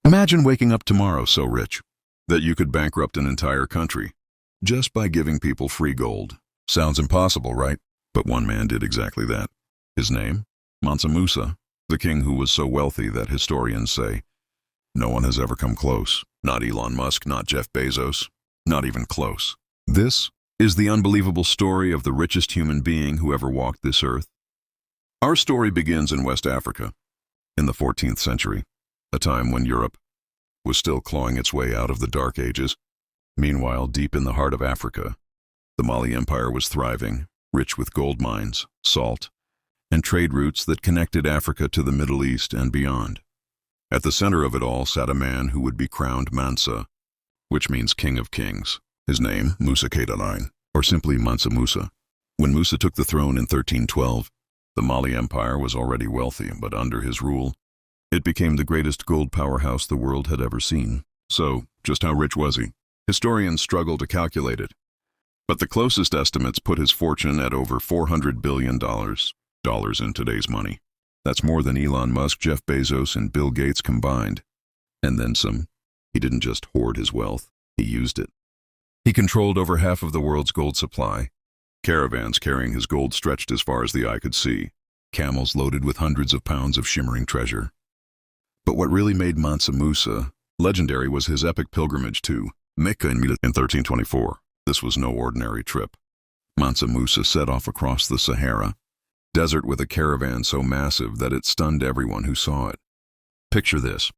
Imagine waking up tomorrow so rich that you could bankrupt an entire country just by giving people free gold. Sounds impossible, right? But one man did exactly that. His name? Mansa Musa, the king who was so wealthy that historians say no one has ever come close. Not Elon Musk, not Jeff Bezos, not even close. This is the unbelievable story of the richest human being who ever walked this earth. Our story begins in West Africa, in the 14th century, a time when Europe was still clawing its way out of the Dark Ages. Meanwhile, deep in the heart of Africa, the Mali Empire was thriving, rich with gold mines, salt, and trade routes that connected Africa to the Middle East and beyond. At the center of it all sat a man who would be crowned Mansa, which means King of Kings. His name, Musa Kedaline, or simply Mansa Musa. When Musa took the throne in 1312, the Mali Empire was already wealthy, but under his rule, it became the greatest gold powerhouse the world had ever seen. So, just how rich was he? Historians struggle to calculate it, but the closest estimates put his fortune at over $400 billion in today's money. That's more than Elon Musk, Jeff Bezos, and Bill Gates combined. And then some. He didn't just hoard his wealth, he used it. He controlled over half of the world's gold supply. Caravans carrying his gold stretched as far as the eye could see, camels loaded with hundreds of pounds of shimmering treasure. But what really made Mansa Musa legendary was his epic pilgrimage to Mecca in 1324. This was no ordinary trip. Mansa Musa set off across the Sahara Desert with a caravan so massive that it stunned everyone who saw it. Picture this: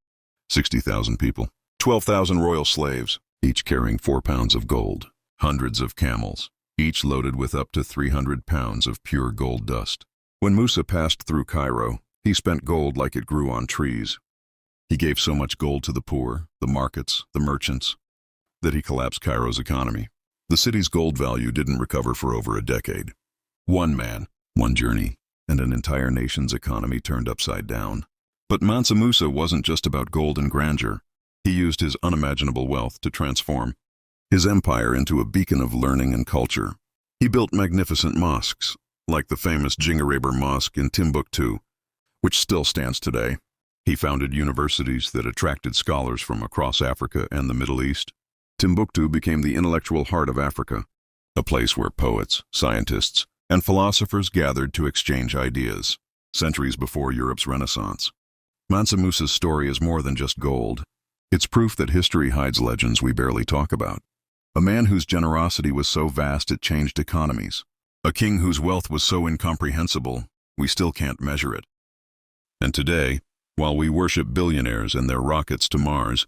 60,000 people, 12,000 royal slaves, each carrying 4 pounds of gold, hundreds of camels, each loaded with up to 300 pounds of pure gold dust. When Musa passed through Cairo, he spent gold like it grew on trees. He gave so much gold to the poor, the markets, the merchants, that he collapsed Cairo's economy. The city's gold value didn't recover for over a decade. One man, one journey, and an entire nation's economy turned upside down. But Mansa Musa wasn't just about gold and grandeur. He used his unimaginable wealth to transform his empire into a beacon of learning and culture. He built magnificent mosques, like the famous Djinguereber Mosque in Timbuktu, which still stands today. He founded universities that attracted scholars from across Africa and the Middle East. Timbuktu became the intellectual heart of Africa, a place where poets, scientists, and philosophers gathered to exchange ideas, centuries before Europe's Renaissance. Mansa Musa's story is more than just gold. It's proof that history hides legends we barely talk about. A man whose generosity was so vast it changed economies. A king whose wealth was so incomprehensible, we still can't measure it. And today, while we worship billionaires and their rockets to Mars,